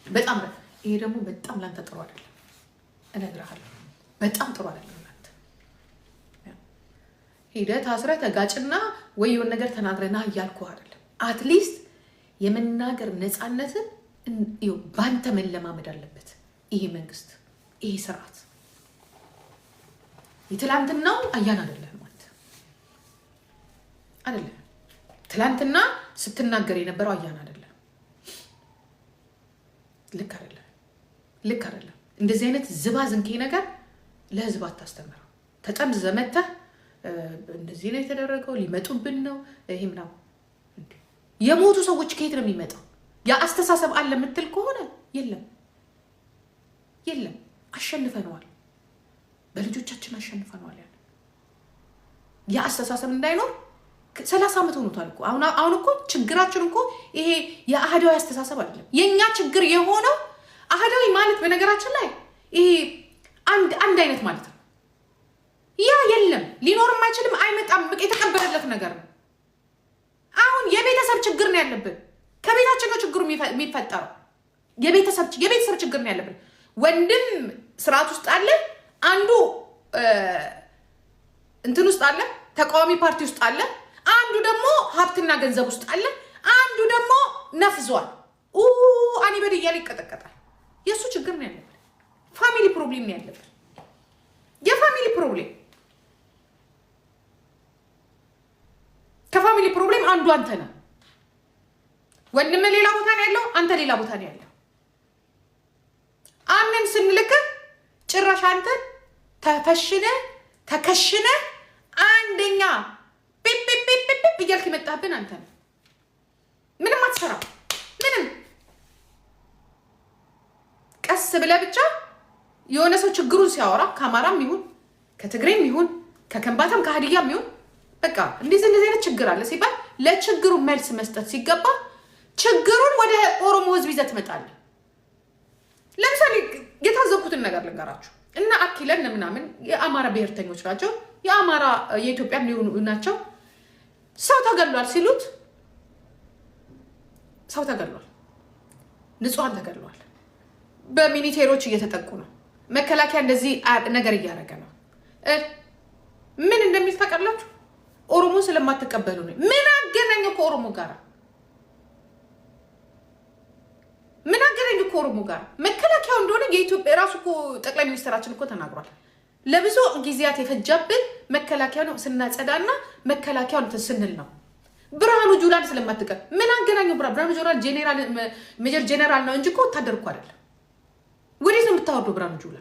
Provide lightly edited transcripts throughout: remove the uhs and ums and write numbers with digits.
በጣም ይሄ ደግሞ በጣም ላንተ ጥሩ አይደለም እነግርሃለሁ በጣም ጥሩ አይደለም ላንተ ሄደህ ታስረህ ተጋጭና ወይ የሆነ ነገር ተናግረና እያልኩህ አይደለም አትሊስት የመናገር ነፃነትን ባንተ መለማመድ አለበት ይሄ መንግስት ይሄ ስርዓት የትላንትናው አያን አይደለም ማለት አይደለም ትላንትና ስትናገር የነበረው አያን አይደለም ልክ አይደለም እንደዚህ አይነት ዝባዝንኬ ነገር ለህዝብ አታስተምር ተጠምዝ ዘመተህ እንደዚህ ነው የተደረገው ሊመጡብን ነው ይሄ ምናምን የሞቱ ሰዎች ከየት ነው የሚመጣው ያ አስተሳሰብ አለ የምትል ከሆነ የለም አሸንፈነዋል በልጆቻችን አሸንፈነዋል ያ አስተሳሰብ እንዳይኖር 30 ዓመት ሆኖታል እኮ አሁን እኮ ችግራችን እኮ ይሄ የአህዳዊ አስተሳሰብ አይደለም የኛ ችግር የሆነው አህዳዊ ማለት በነገራችን ላይ ይሄ አንድ አይነት ማለት ነው ያ የለም ሊኖርም አይችልም አይመጣም የተቀበለለት ነገር ነው አሁን የቤተሰብ ችግር ነው ያለብን ከቤታችን ነው ችግሩ የሚፈጠረው የቤተሰብ ችግር ነው ያለብን ወንድም ስርዓት ውስጥ አለ አንዱ እንትን ውስጥ አለ ተቃዋሚ ፓርቲ ውስጥ አለ አንዱ ደግሞ ሀብትና ገንዘብ ውስጥ አለ አንዱ ደግሞ ነፍዟል አኒ በደያል ይቀጠቀጣል የሱ ችግር ነው ያለብን ፋሚሊ ፕሮብሌም ነው ያለብን የፋሚሊ ፕሮብሌም ከፋሚሊ ፕሮብሌም አንዱ አንተ ነህ ወንድም ሌላ ቦታ ነው ያለው አንተ ሌላ ቦታ ነው ያለው አምን ስንልክ ጭራሽ አንተ ተከሽነ አንደኛ ፒፒፒፒፒ እያልክ የመጣብን አንተ ነህ ምንም አትሰራም ምንም ቀስ ብለህ ብቻ የሆነ ሰው ችግሩን ሲያወራ ከአማራም ይሁን ከትግሬም ይሁን ከከምባታም ከሀዲያም ይሁን በቃ እንደዚህ አይነት ችግር አለ ሲባል ለችግሩ መልስ መስጠት ሲገባ ችግሩን ወደ ኦሮሞ ህዝብ ይዘህ ትመጣለህ ለምሳሌ የታዘብኩትን ነገር ልንገራችሁ እና አኪለን ምናምን የአማራ ብሔርተኞች ናቸው የአማራ የኢትዮጵያ ሊሆኑ ናቸው ሰው ተገሏል ሲሉት ሰው ተገሏል ንጹሃን ተገሏል በሚኒቴሮች እየተጠቁ ነው መከላከያ እንደዚህ ነገር እያደረገ ነው ምን እንደሚል ታውቃላችሁ ኦሮሞ ስለማትቀበሉ ነው ምን አገናኘው ከኦሮሞ ጋር ምን አገናኘው ከኦሮሞ ጋር መከላከያው እንደሆነ የኢትዮጵያ ራሱ እኮ ጠቅላይ ሚኒስትራችን እኮ ተናግሯል ለብዙ ጊዜያት የፈጃብን መከላከያ ነው ስናጸዳና መከላከያው እንትን ስንል ነው ብርሃኑ ጁላን ስለማትቀበል ምን አገናኘው ብርሃኑ ጁላ ጄኔራል ሜጀር ጄኔራል ነው እንጂ እኮ ወታደር እኮ አይደለም ወዴት ነው የምታወርደው ብርሃኑ ጁላ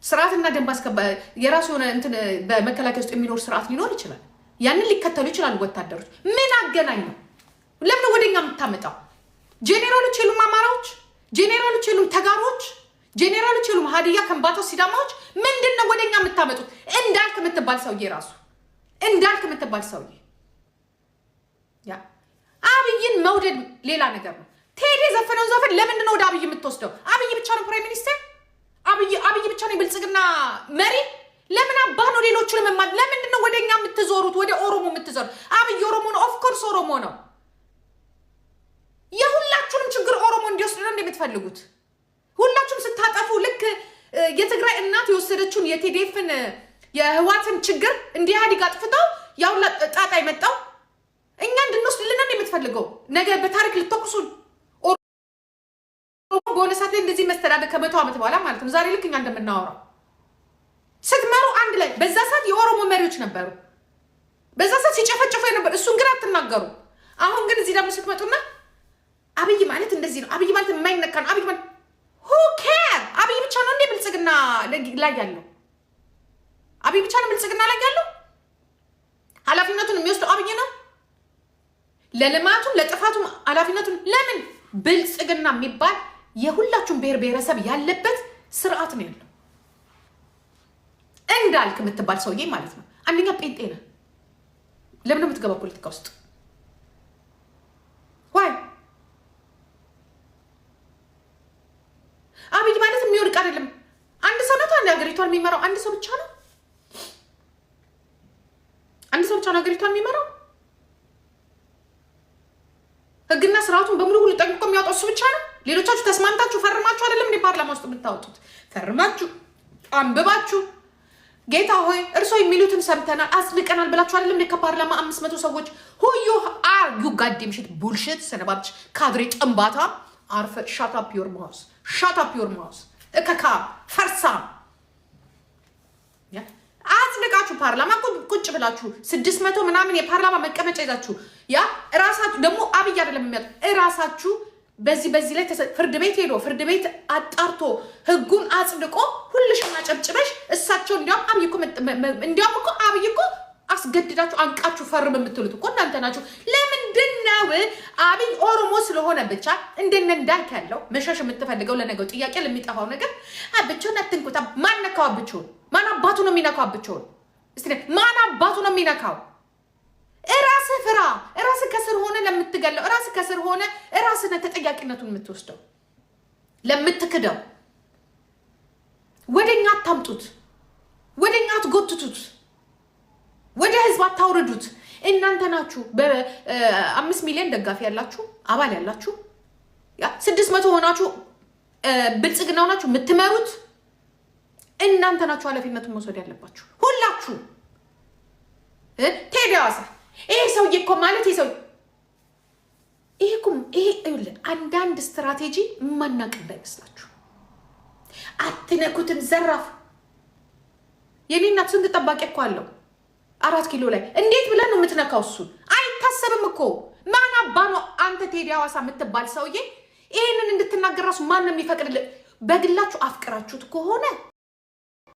ስርዓትና ደንብ አስከባሪ የራሱ የሆነ እንትን በመከላከያ ውስጥ የሚኖር ስርዓት ሊኖር ይችላል ያንን ሊከተሉ ይችላሉ ወታደሮች ምን አገናኘው ለምን ወደኛ የምታመጣው ጄኔራሎች የሉም አማራዎች ጄኔራሎች የሉም ተጋሮች ጄኔራሎች የሉም ሀዲያ ከምባታ ሲዳማዎች ምንድነው ወደኛ የምታመጡት እንዳልክ የምትባል ሰውዬ ራሱ እንዳልክ የምትባል ሰውዬ ያ አብይን መውደድ ሌላ ነገር ነው ቴዲ ዘፈነው ዘፈን ለምንድነው ወደ አብይ የምትወስደው አብይ ብቻ ነው ፕራይም ሚኒስተር አብይ ብቻ ነው ብልጽግና መሪ ለምን አባህ ነው ሌሎቹን መማድ ለምንድነው ወደኛ የምትዞሩት ወደ ኦሮሞ የምትዞሩት አብይ ኦሮሞ ነው ኦፍ ኮርስ ኦሮሞ ነው የሁላችሁንም ችግር ኦሮሞ እንዲወስድ ነው እንደምትፈልጉት ሁላችሁም ስታጠፉ ልክ የትግራይ እናት የወሰደችውን የቲዲኤፍን የህዋትን ችግር እንዲያድግ አጥፍተው ያው ጣጣ ይመጣው እኛ እንድንወስድልን ነው የምትፈልገው ነገ በታሪክ ልትተኩሱን ኦሮሞ ቦነሳት እንደዚህ መስተዳደር ከመቶ ዓመት በኋላ ማለት ነው ዛሬ ልክ እኛ እንደምናወራው ስትመሩ አንድ ላይ በዛ ሰዓት የኦሮሞ መሪዎች ነበሩ በዛ ሰዓት ሲጨፈጨፉ ነበር እሱን ግን አትናገሩ አሁን ግን እዚህ ደግሞ ስትመጡና አብይ ማለት እንደዚህ ነው አብይ ማለት የማይነካ ነው አብይ ማለት who care አብይ ብቻ ነው እንዴ ብልጽግና ላይ ያለው አብይ ብቻ ነው ብልጽግና ላይ ያለው ኃላፊነቱን የሚወስደው አብይ ነው ለልማቱም ለጥፋቱም ኃላፊነቱን ለምን ብልጽግና የሚባል የሁላችሁም ብሔር ብሔረሰብ ያለበት ስርዓት ነው ያለው እንዳልክ የምትባል ሰውዬ ማለት ነው አንደኛ ጴንጤ ነው ለምን ነው የምትገባው ፖለቲካ ውስጥ ዋይ አብይ ማለት የሚወድቅ አይደለም አንድ ሰው ነው ታዲያ ሀገሪቷን የሚመራው አንድ ሰው ብቻ ነው ሀገሪቷን የሚመራው ህግና ስርዓቱን በሙሉ ሁሉ ጠንቅቆ የሚያወጣው እሱ ብቻ ነው ሌሎቻችሁ ተስማምታችሁ ፈርማችሁ አይደለም እንደ ፓርላማ ውስጥ የምታወጡት? ፈርማችሁ አንብባችሁ ጌታ ሆይ እርሶ የሚሉትን ሰምተናል አጽድቀናል ብላችሁ አይደለም እንደ ከፓርላማ 500 ሰዎች ሁዩ አርጉ ጋዴም ሽት ቡልሽት ሰነባች ካድሬ ጥንባታ አርፈ ሻት አፕ ዮር ማውስ እከካ ፈርሳ ያ አጽድቃችሁ ፓርላማ ቁጭ ብላችሁ 600 ምናምን የፓርላማ መቀመጫ ይዛችሁ ያ ራሳችሁ ደግሞ አብይ አይደለም የሚያጥ ራሳችሁ በዚህ ላይ ፍርድ ቤት ሄዶ ፍርድ ቤት አጣርቶ ህጉን አጽድቆ ሁልሽና ጨብጭበሽ እሳቸው እንዲያውም እኮ አብይ እኮ አስገድዳችሁ አንቃችሁ ፈርም የምትሉት እኮ እናንተ ናችሁ። ለምንድን ነው አብይ ኦሮሞ ስለሆነ ብቻ እንደነ እንዳልክ ያለው መሸሽ የምትፈልገው ለነገው ጥያቄ ለሚጠፋው ነገር አብቾን አትንኩታ? ማን ነካው? አብቾን ማን አባቱ ነው የሚነካው? አብቾን እስቲ ማን አባቱ ነው የሚነካው? እራስህ ፍራ። እራስህ ከስር ሆነ ለምትገለው እራስህ ከስር ሆነ እራስህ ነህ ተጠያቂነቱን የምትወስደው ለምትክደው። ወደኛ አታምጡት፣ ወደኛ አትጎትቱት፣ ወደ ህዝብ አታውርዱት። እናንተ ናችሁ በ5 ሚሊዮን ደጋፊ ያላችሁ አባል ያላችሁ ያ 600 ሆናችሁ ብልጽግና ሆናችሁ የምትመሩት እናንተ ናችሁ። ኃላፊነቱን መውሰድ ያለባችሁ ሁላችሁ። ቴዲ ሐዋሳ ይሄ ሰውዬ እኮ ማለት ይሄ አንዳንድ ስትራቴጂ ማናቅ እንዳይመስላችሁ። አትነኩትም ዘራፍ። የኔ እናት ስንት ጠባቂ እኮ አለው 4 ኪሎ ላይ። እንዴት ብለን ነው የምትነካው? እሱን አይታሰብም እኮ። ማን አባ ነው አንተ ቴዲ ሐዋሳ የምትባል ሰውዬ ይሄንን እንድትናገር ራሱ ማን ነው የሚፈቅድልህ? በግላችሁ አፍቅራችሁት ከሆነ